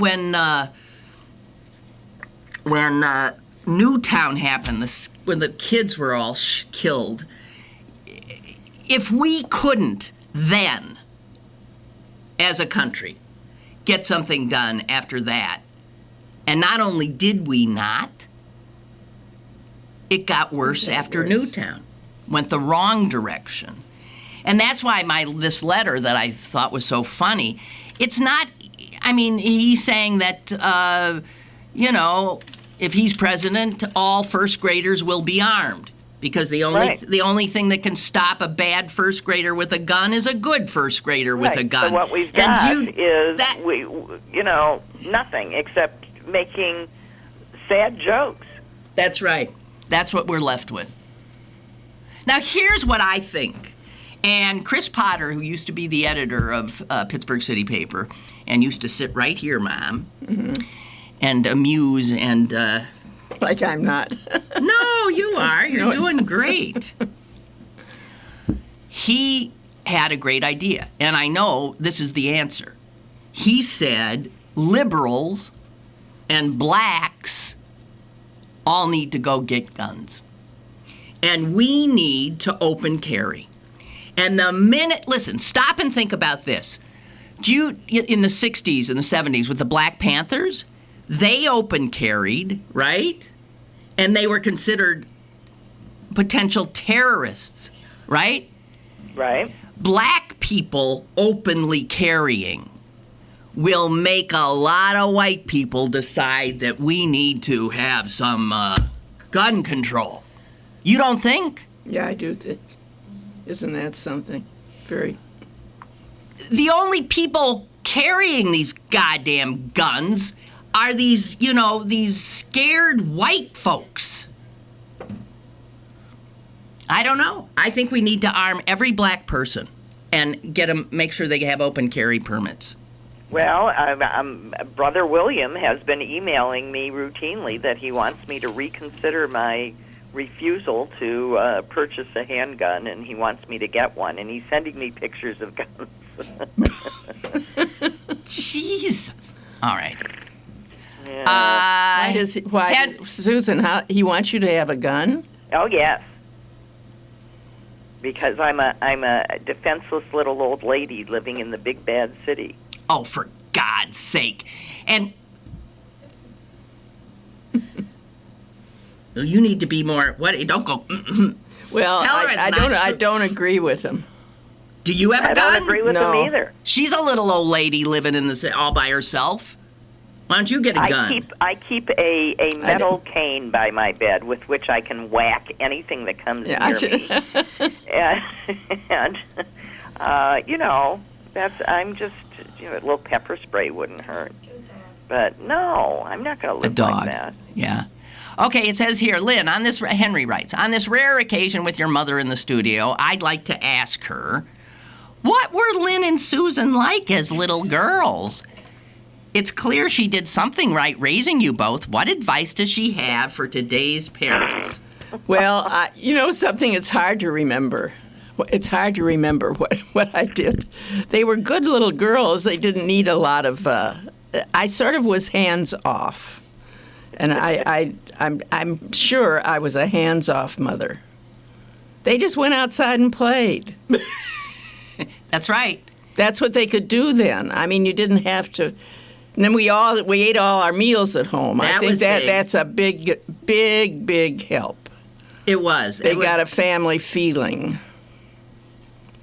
Newtown happened, when the kids were all killed, if we couldn't then, as a country, get something done after that, and not only did we not, It got worse after worse. Newtown. Went the wrong direction. And that's why this letter that I thought was so funny, it's not, I mean, he's saying that, if he's president, all first graders will be armed. Because the only thing that can stop a bad first grader with a gun is a good first grader with a gun. So what we've got is nothing except making sad jokes. That's right. That's what we're left with. Now, here's what I think. And Chris Potter, who used to be the editor of Pittsburgh City Paper and used to sit right here, Mom, and amuse and... like I'm not. No, you are. You're doing great. He had a great idea, and I know this is the answer. He said liberals and blacks all need to go get guns. And we need to open carry. And the minute, listen, stop and think about this. In the 60s and the 70s with the Black Panthers, they open carried, right? And they were considered potential terrorists, right? Right. Black people openly carrying will make a lot of white people decide that we need to have some gun control. You don't think? Yeah, I do think. Isn't that something? Very. The only people carrying these goddamn guns are these scared white folks. I don't know. I think we need to arm every black person and make sure they have open carry permits. Well, Brother William has been emailing me routinely that he wants me to reconsider my refusal to purchase a handgun, and he wants me to get one, and he's sending me pictures of guns. Jesus. All right. Yeah. Susan, he wants you to have a gun? Oh, yes. Because I'm a defenseless little old lady living in the big bad city. Oh, for God's sake. And you need to be more, don't go, well, I don't agree with him. Do you have a gun? I don't agree with him either. She's a little old lady living in all by herself. Why don't you get a gun? I keep a metal cane by my bed with which I can whack anything that comes near me. And I'm just, a little pepper spray wouldn't hurt. But no, I'm not going to live like that. Yeah. Okay, it says here, Lynn, Henry writes, on this rare occasion with your mother in the studio, I'd like to ask her, what were Lynn and Susan like as little girls? It's clear she did something right raising you both. What advice does she have for today's parents? Well, something, it's hard to remember. It's hard to remember what I did. They were good little girls. They didn't need a lot of, I sort of was hands off. And I'm sure I was a hands-off mother. They just went outside and played. That's right. That's what they could do then. I mean, you didn't have to. And then we ate all our meals at home. I think that's a big, big, big help. It was. They got a family feeling.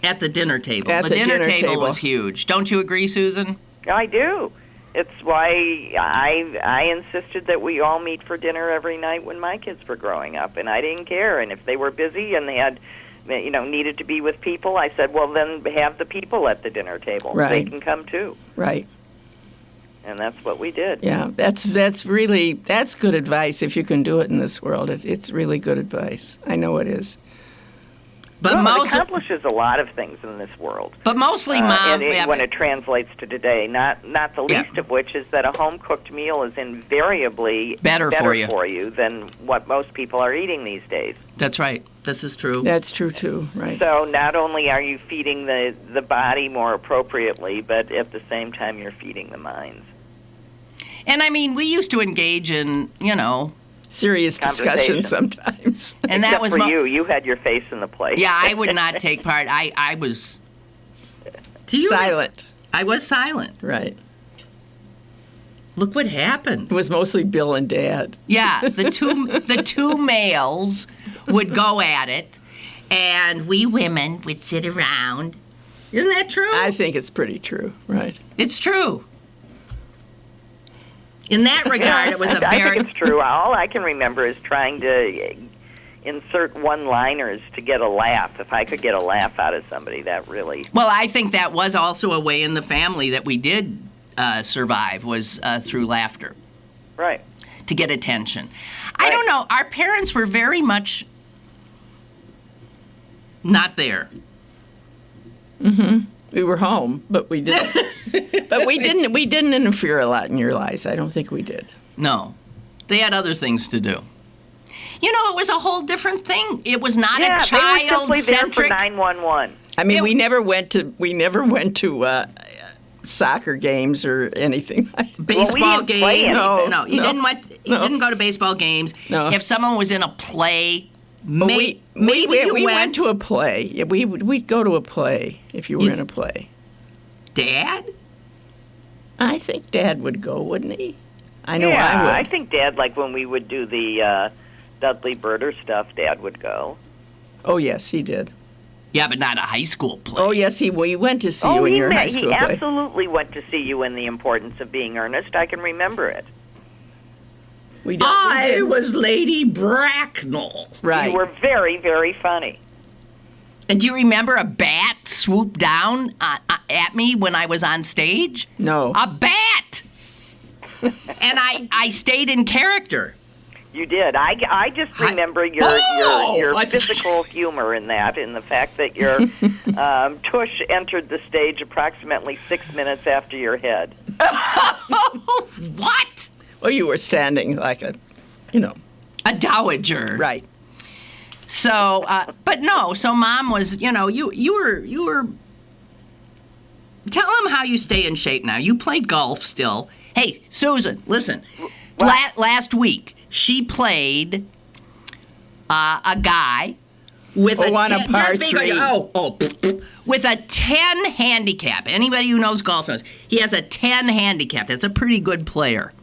At the dinner table. The dinner table was huge. Don't you agree, Susan? I do. It's why I insisted that we all meet for dinner every night when my kids were growing up, and I didn't care. And if they were busy and they had, needed to be with people, I said, well, then have the people at the dinner table. Right. They can come too. Right. And that's what we did. Yeah, that's good advice if you can do it in this world. It's really good advice. I know it is. But it accomplishes a lot of things in this world. But mostly, Mom, when it translates to today, not the least of which is that a home-cooked meal is invariably better for you than what most people are eating these days. That's right. This is true. That's true, too, right. So not only are you feeding the body more appropriately, but at the same time you're feeding the minds. And, I mean, we used to engage in, serious discussion sometimes. And that was for you. You had your face in the plate. Yeah, I would not take part. I was silent. I was silent. Right. look what happened. It was mostly Bill and Dad. Yeah, the two males would go at it, and we women would sit around. Isn't that true? I think it's pretty true, right? It's true. In that regard, it was a very... I think it's true. All I can remember is trying to insert one-liners to get a laugh. If I could get a laugh out of somebody, that really... Well, I think that was also a way in the family that we did survive, was through laughter. Right. To get attention. Right. I don't know. Our parents were very much not there. Mm-hmm. We were home, but we didn't. But we didn't interfere a lot in your lives. I don't think we did. No. They had other things to do. You know, it was a whole different thing. It was not a child-centric... they were simply there for 911. I mean, we never went to soccer games or anything. Baseball games. No, you didn't go to baseball games. No. If someone was in a play, we went to a play. Yeah, we'd go to a play if you were in a play. Dad? I think Dad would go, wouldn't he? I know yeah, I would. I think Dad, like when we would do the Dudley Birder stuff, Dad would go. Oh, yes, he did. Yeah, but not a high school play. Oh, yes, we went to see you in your high school he play. absolutely went to see you in The Importance of Being Earnest. I can remember it. I was Lady Bracknell. Right. You were very, very funny. And do you remember a bat swooped down at me when I was on stage? No. A bat! And I stayed in character. You did. I just remember your physical humor in that, in the fact that your tush entered the stage approximately 6 minutes after your head. What? Well, you were standing like a dowager. Right. So, but no. So, Mom was, you were. Tell them how you stay in shape now. You played golf still. Hey, Susan, listen. Last week, she played a guy with a par 3. With a 10 handicap. Anybody who knows golf knows he has a 10 handicap. That's a pretty good player.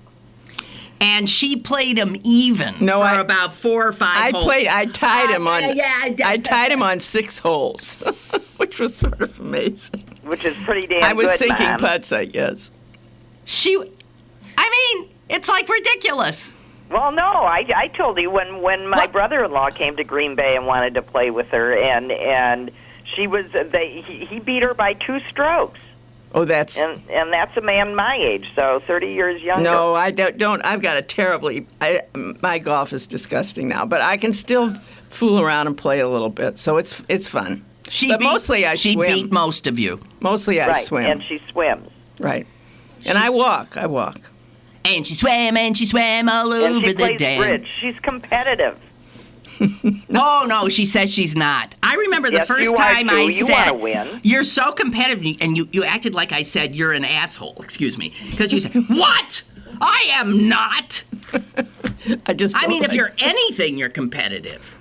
And she played him even for about 4 or 5 holes. I tied him on. I tied him on 6 holes, which was sort of amazing. Which is pretty damn good, I was sinking Mom. putts, I guess. It's like ridiculous. Well, no, I told you when my brother-in-law came to Green Bay and wanted to play with her, and she was he beat her by 2 strokes. Oh, that's and that's a man my age, so 30 years younger. No, I don't. I've got a terribly. My golf is disgusting now, but I can still fool around and play a little bit, so it's fun. Mostly I swim. She beat most of you. Mostly I swim. And she swims. Right, and I walk. And she swam all over the dam. And she plays bridge. She's competitive. Oh, no, she says she's not. I remember the first time I you said, want to win. You're so competitive, and you acted like I said you're an asshole. Excuse me. Because you said, what? I am not. I mean, if you're anything, you're competitive.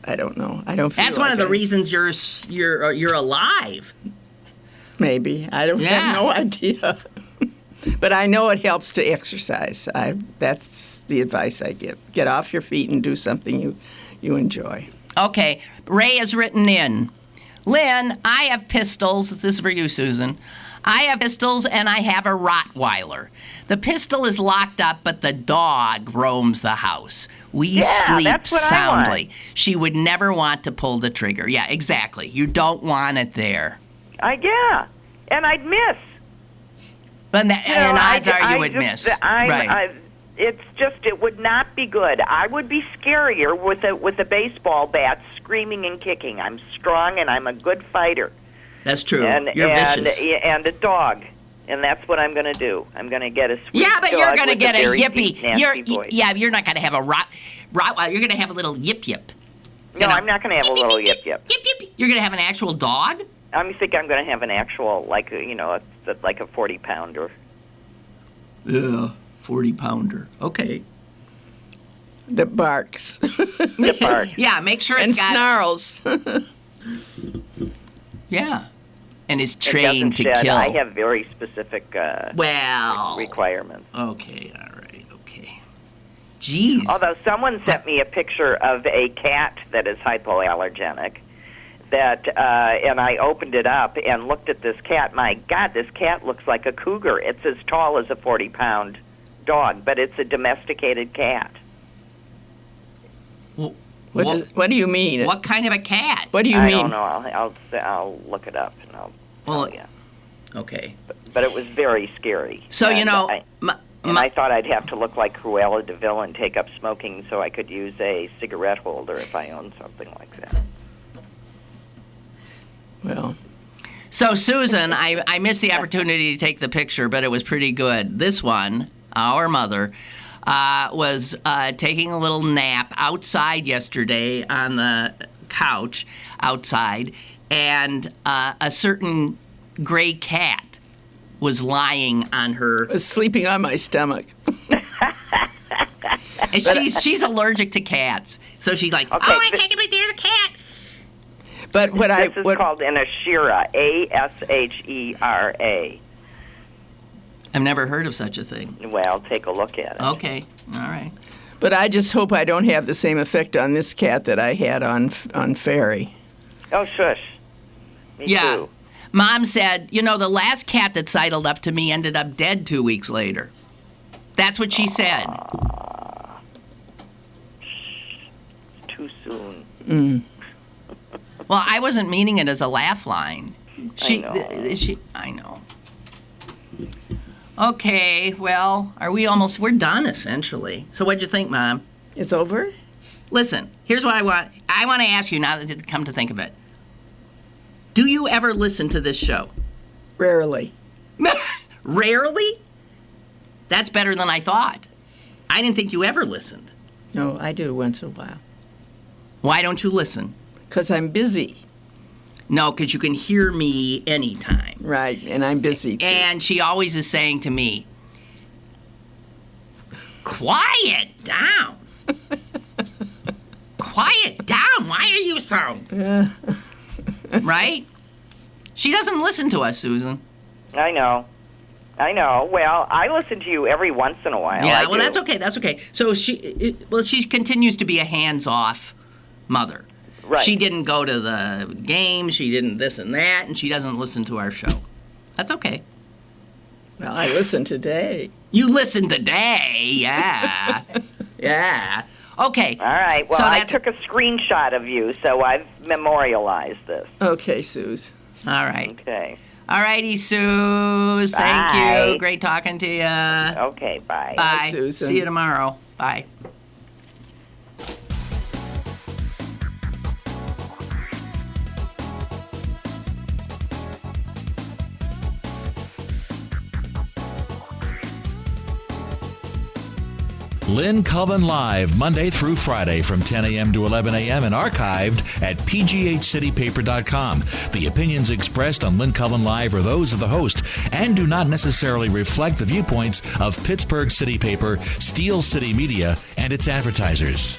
I don't know. I don't feel That's one of the reasons you're alive. Maybe. I have no idea. But I know it helps to exercise. That's the advice I give. Get off your feet and do something you enjoy. Okay. Ray has written in. Lynn, I have pistols. This is for you, Susan. I have pistols and I have a Rottweiler. The pistol is locked up, but the dog roams the house. We sleep soundly. She would never want to pull the trigger. Yeah, exactly. You don't want it there. Yeah. And I'd miss. And odds are you would miss. Right. It's just, it would not be good. I would be scarier with a baseball bat screaming and kicking. I'm strong and I'm a good fighter. That's true. You're vicious. And a dog. And that's what I'm going to do. I'm going to get a sweet Yeah, but you're going to get a yippy. You're not going to have a Rottweiler. You're going to have a little yip-yip. No, I'm not going to have a little yip-yip. Yip-yip. You're going to have an actual dog? I think I'm going to have an actual, like a 40-pounder. Yeah, 40-pounder. Okay. That barks. The bark. Yeah, make sure and it's got... snarls. Yeah. and is It trained to doesn't fit. kill. I have very specific requirements. Okay, all right, okay. Jeez. Although someone sent me a picture of a cat that is hypoallergenic, and I opened it up and looked at this cat. My God, this cat looks like a cougar. It's as tall as a 40-pound dog, but it's a domesticated cat. What do you mean? What kind of a cat? What do you I mean? don't know. I'll look it up and I'll tell you. Okay. But it was very scary. So, And I I thought I'd have to look like Cruella de Vil and take up smoking so I could use a cigarette holder if I owned something like that. Well, So, Susan, I missed the opportunity to take the picture, but it was pretty good. This one, our mother, was taking a little nap outside yesterday on the couch outside, and a certain gray cat was lying on her. I was sleeping on my stomach. And she's allergic to cats, so she's like, Okay, I can't get near the cat. But This is called an Ashera, Ashera. I've never heard of such a thing. Well, take a look at it. Okay, all right. But I just hope I don't have the same effect on this cat that I had on Ferry. Oh, shush. Me Yeah. too. Mom said, the last cat that sidled up to me ended up dead 2 weeks later. That's what she said. Too soon. Well, I wasn't meaning it as a laugh line. I know. Okay, well, we're done essentially. So what'd you think, Mom? It's over? Listen, here's what I want to ask you now that you come to think of it. Do you ever listen to this show? Rarely. Rarely? That's better than I thought. I didn't think you ever listened. No, I do once in a while. Why don't you listen? Because I'm busy. No, because you can hear me anytime. Right, and I'm busy too. And she always is saying to me, quiet down. Quiet down. Why are you so... Right? She doesn't listen to us, Susan. I know. Well, I listen to you every once in a while. Yeah, I well, do. that's okay. That's okay. So she continues to be a hands-off mother. Right. She didn't go to the game. She didn't this and that, and she doesn't listen to our show. That's okay. Well, I listened today. You listened today, yeah. Yeah. Okay. All right. Well, so I took a screenshot of you, so I've memorialized this. Okay, Suze. All right. Okay. All righty, Suze. Thank Bye. you. Great talking to you. Okay, bye. Bye. Susan. See you tomorrow. Bye. Lynn Cullen Live, Monday through Friday from 10 a.m. to 11 a.m. and archived at pghcitypaper.com. The opinions expressed on Lynn Cullen Live are those of the host and do not necessarily reflect the viewpoints of Pittsburgh City Paper, Steel City Media, and its advertisers.